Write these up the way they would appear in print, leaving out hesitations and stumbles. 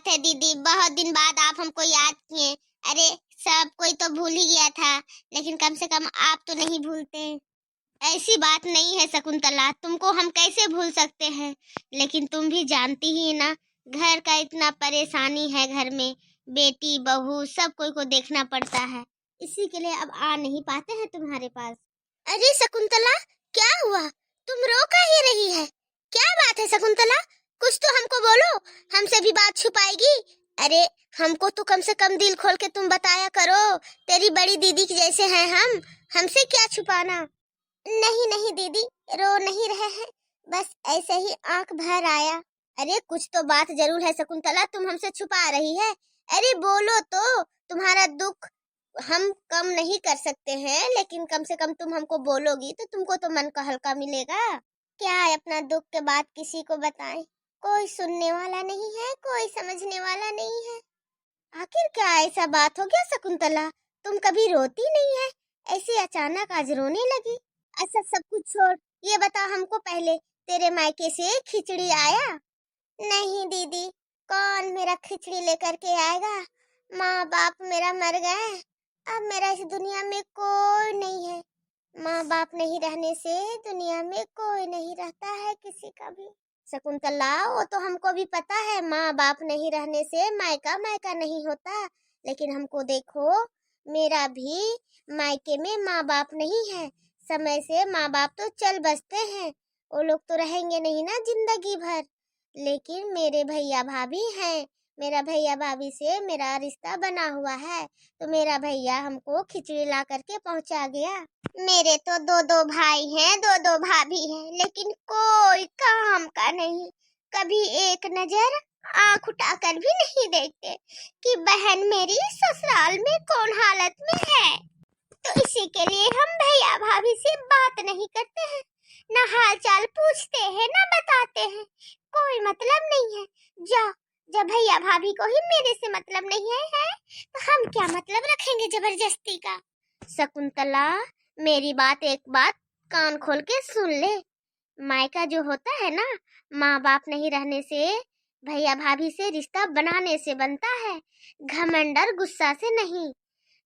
बात है दीदी, बहुत दिन बाद आप हमको याद किए। अरे सब कोई तो भूल ही गया था, लेकिन कम से कम आप तो नहीं भूलते। ऐसी बात नहीं है शकुंतला, तुमको हम कैसे भूल सकते हैं। लेकिन तुम भी जानती ही ना, घर का इतना परेशानी है, घर में बेटी बहू सब कोई को देखना पड़ता है, इसी के लिए अब आ नहीं पाते हैं तुम्हारे पास। अरे शकुंतला, क्या हुआ? तुम रो काहे रही है? क्या बात है शकुंतला? कुछ तो हमको बोलो, हमसे भी बात छुपाएगी? अरे हमको तो कम से कम दिल खोल के तुम बताया करो, तेरी बड़ी दीदी के जैसे हैं हम, हमसे क्या छुपाना। नहीं नहीं दीदी, रो नहीं रहे हैं, बस ऐसे ही आंख भर आया। अरे कुछ तो बात जरूर है शकुंतला, तुम हमसे छुपा रही है। अरे बोलो तो, तुम्हारा दुख हम कम नहीं कर सकते हैं, लेकिन कम से कम तुम हमको बोलोगी तो तुमको तो मन को हल्का मिलेगा। क्या है, अपना दुख के बात किसी को बताएं, कोई सुनने वाला नहीं है, कोई समझने वाला नहीं है। आखिर क्या ऐसा बात हो गया शकुंतला, तुम कभी रोती नहीं है, ऐसे अचानक आज रोने लगी। अच्छा सब कुछ छोड़, ये बता हमको पहले, तेरे मायके से खिचड़ी आया? नहीं दीदी, कौन मेरा खिचड़ी लेकर के आएगा, माँ बाप मेरा मर गए, अब मेरा इस दुनिया में कोई नहीं है। माँ बाप नहीं रहने से दुनिया में कोई नहीं रहता है किसी का भी। शकुंतला वो तो हमको भी पता है, माँ बाप नहीं रहने से मायका मायका नहीं होता, लेकिन हमको देखो, मेरा भी मायके में माँ बाप नहीं है। समय से माँ बाप तो चल बसते हैं, वो लोग तो रहेंगे नहीं ना जिंदगी भर, लेकिन मेरे भैया भाभी हैं, मेरा भैया भाभी से मेरा रिश्ता बना हुआ है, तो मेरा भैया हमको खिचड़ी ला करके पहुंचा गया। मेरे तो दो दो भाई हैं, दो दो भाभी हैं, लेकिन कोई काम का नहीं, कभी एक नजर आंख उठाकर भी नहीं देखते कि बहन मेरी ससुराल में कौन हालत में है। तो इसी के लिए हम भैया भाभी से बात नहीं करते हैं, ना हाल चाल पूछते हैं, ना बताते हैं, कोई मतलब नहीं है। जा, जब भैया भाभी को ही मेरे से मतलब नहीं है, तो हम क्या मतलब रखेंगे जबरदस्ती का। शकुंतला मेरी बात एक बात कान खोल के सुन ले, मायका जो होता है ना, माँ बाप नहीं रहने से, भैया भाभी से रिश्ता बनाने से बनता है, घमंड और गुस्सा से नहीं।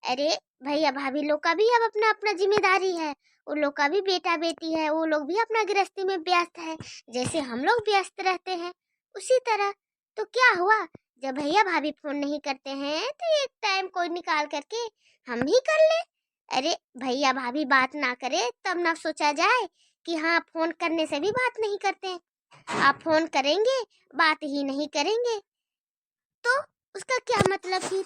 अरे भैया भाभी लोग का भी अब अपना अपना जिम्मेदारी है, उन लोग का भी बेटा बेटी है, वो लोग भी अपना गृहस्थी में व्यस्त है, जैसे हम लोग व्यस्त रहते हैं उसी तरह। तो क्या हुआ, जब भैया भाभी फोन नहीं करते हैं तो एक टाइम कोई निकाल करके हम ही कर ले। अरे भैया भाभी बात ना करे तब ना सोचा जाए कि हाँ फोन करने से भी बात नहीं करते, आप फोन करेंगे बात ही नहीं करेंगे, तो उसका क्या मतलब फिर।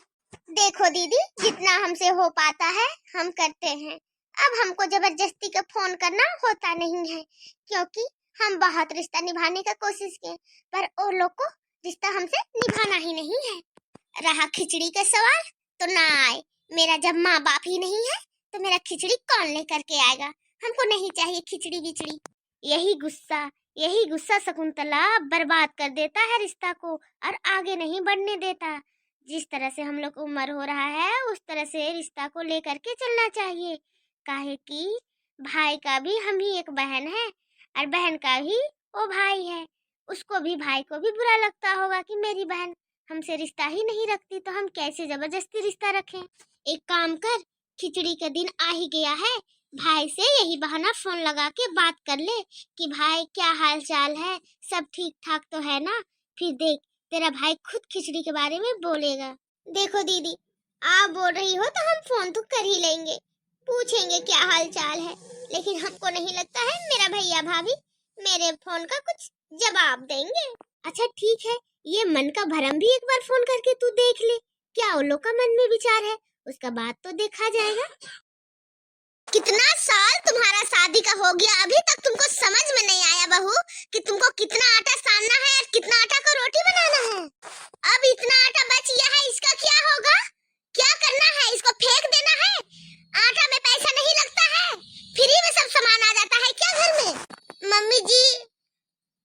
देखो दीदी, जितना हमसे हो पाता है हम करते हैं, अब हमको जबरदस्ती का फोन करना होता नहीं है, क्योंकि हम बहुत रिश्ता निभाने का कोशिश किए, पर वो लोग को रिश्ता हमसे निभाना ही नहीं है। रहा खिचड़ी का सवाल, तो ना आए, मेरा जब माँ बाप ही नहीं है तो मेरा खिचड़ी कौन लेकर के आएगा, हमको नहीं चाहिए खिचड़ी बिचड़ी। यही गुस्सा शकुंतला बर्बाद कर देता है रिश्ता को, और आगे नहीं बढ़ने देता। जिस तरह से हम लोग उम्र हो रहा है उस तरह से रिश्ता को लेकर के चलना चाहिए, काहे कि भाई का भी हम ही एक बहन है, और बहन का ही वो भाई है, उसको भी भाई को भी बुरा लगता होगा कि मेरी बहन हमसे रिश्ता ही नहीं रखती, तो हम कैसे जबरदस्ती रिश्ता रखें। एक काम कर, खिचड़ी का दिन आ ही गया है, भाई से यही बहाना फोन लगा के बात कर ले कि भाई क्या हाल चाल है, सब ठीक ठाक तो है ना, फिर देख तेरा भाई खुद खिचड़ी के बारे में बोलेगा। देखो दीदी, आप बोल रही हो तो हम फोन तो कर ही लेंगे, पूछेंगे क्या हाल चाल है, लेकिन हमको नहीं लगता है मेरा भैया भाभी मेरे फोन का कुछ जवाब देंगे। अच्छा ठीक है, ये मन का भरम भी एक बार फोन करके तू देख ले, क्या उन लोग का मन में विचार है, उसका बात तो देखा जाएगा। कितना साल तुम्हारा शादी का हो गया, अभी तक तुमको समझ में नहीं आया बहू कि तुमको कितना आटा सानना है और कितना आटा को रोटी बनाना है। अब इतना आटा बच गया है, इसका क्या होगा, क्या करना है, इसको फेंक देना है? आटा में पैसा नहीं लगता है, फ्री में सब सामान आ जाता है क्या घर में? मम्मी जी,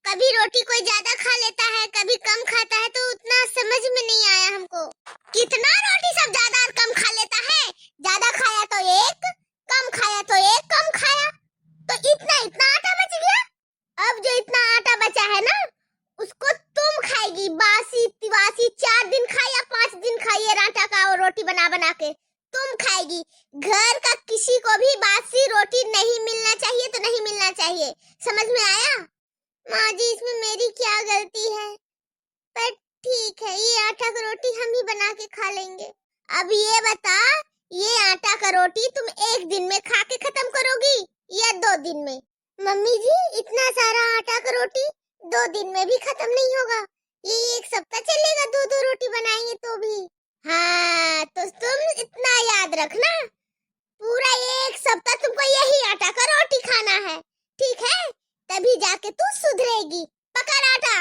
कभी रोटी कोई ज्यादा खा लेता है, कभी कम खाता है, तो उतना समझ में नहीं आया हमको। कितना रोटी सब ज्यादा और कम खा लेता है, ज्यादा खाया तो एक, कम खाया तो एक, कम खाया तो इतना इतना आटा बच गया। अब जो इतना आटा बचा है ना, उसको तुम खाएगी, कि 4 दिन खाए या 5 दिन खाइए आटा का और रोटी बना बना के तुम खाएगी। घर का किसी को भी बासी रोटी नहीं मिलना चाहिए तो नहीं मिलना चाहिए, समझ में आया? माँ जी इसमें मेरी क्या गलती है? पर ठीक है, ये आटा का रोटी हम ही बना के खा लेंगे। अब ये बता, ये आटा का रोटी तुम 1 दिन में खा के खत्म करोगी या 2 दिन में? मम्मी जी इतना सारा आटा का रोटी 2 दिन में भी खत्म नहीं होगा, ये 1 सप्ताह चलेगा, 2-2 रोटी बनाएंगे तो भी। हाँ तो तुम इतना याद रखना, पूरा 1 सप्ताह तुमको यही आटा का रोटी खाना है, ठीक है? तभी जाके तू सुधरेगी। पकड़ आटा।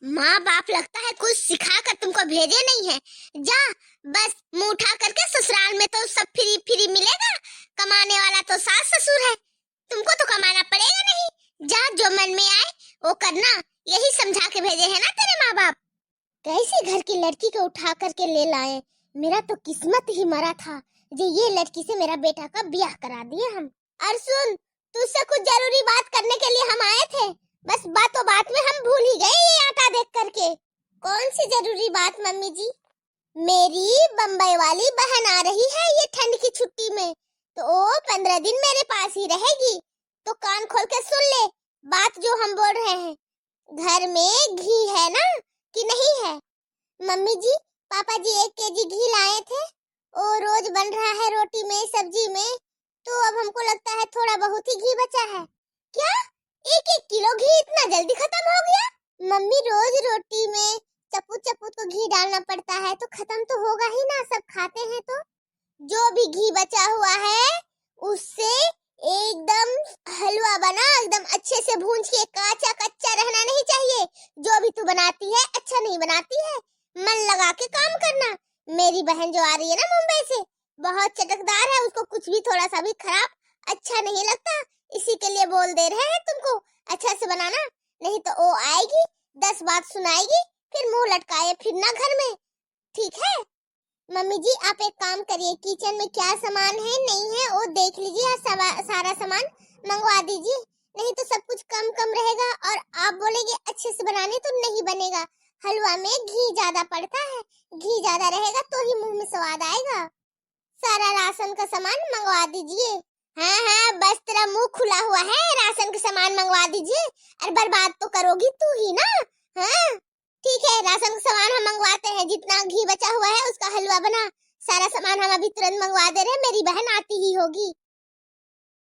माँ बाप लगता है कुछ सिखा कर तुमको भेजे नहीं है। जा बस मुंह उठा करके ससुराल में तो सब फ्री फ्री मिलेगा, कमाने वाला तो सास ससुर है, तुमको तो कमाना पड़ेगा नहीं। जा जो मन में आए वो करना, यही समझा के भेजे है ना तेरे माँ बाप। कैसे घर की लड़की को उठा करके ले लाए, मेरा तो किस्मत ही मरा था जो ये लड़की से मेरा बेटा का ब्याह करा दिए हम। और सुन, तुझसे कुछ जरूरी बात करने के लिए हम आए थे, बस बातों बात में हम भूल ही गए ये आटा देख करके। कौन सी जरूरी बात मम्मी जी? मेरी बम्बई वाली बहन आ रही है ये ठंड की छुट्टी में, तो वो 15 दिन मेरे पास ही रहेगी, तो कान खोल के सुन ले बात जो हम बोल रहे हैं। घर में घी है ना कि नहीं है? मम्मी जी पापा जी 1 केजी घी लाए थे, वो रोज बन रहा है रोटी में सब्जी में, तो अब हमको लगता है थोड़ा बहुत ही घी बचा है। क्या 1-1 किलो घी इतना जल्दी खत्म हो गया? मम्मी रोज रोटी में चप्पू चप्पू तो घी डालना पड़ता है, तो खत्म तो होगा ही ना, सब खाते हैं तो। जो भी घी बचा हुआ है उससे एकदम हलवा बना, एकदम अच्छे से भूंज के, काचा कच्चा रहना नहीं चाहिए। जो भी तू बनाती है अच्छा नहीं बनाती है, मन लगा के काम करना। मेरी बहन जो आ रही है ना मुंबई से, बहुत चटकदार है, उसको कुछ भी थोड़ा सा भी खराब अच्छा नहीं लगता, इसी के लिए बोल दे रहे हैं तुमको अच्छा से बनाना, नहीं तो वो आएगी 10 बात सुनाएगी, फिर मुंह लटकाए फिरना घर में, ठीक है? मम्मी जी आप एक काम करिए, किचन में क्या सामान है नहीं है वो देख लीजिए, सारा सामान मंगवा दीजिए, नहीं तो सब कुछ कम कम रहेगा और आप बोलेंगे अच्छे से बनाने तो नहीं बनेगा। हलवा में घी ज्यादा पड़ता है, घी ज्यादा रहेगा तो ही मुंह में स्वाद आएगा। सारा राशन का सामान मंगवा दीजिए। हाँ हाँ बस तेरा मुंह खुला हुआ है, राशन का सामान मंगवा दीजिए, और बर्बाद तो करोगी तू ही ना। हाँ ठीक है, राशन का सामान हम मंगवाते हैं, जितना घी बचा हुआ है उसका हलवा बना, सारा सामान हम अभी तुरंत मंगवा दे रहे हैं, मेरी बहन आती ही होगी।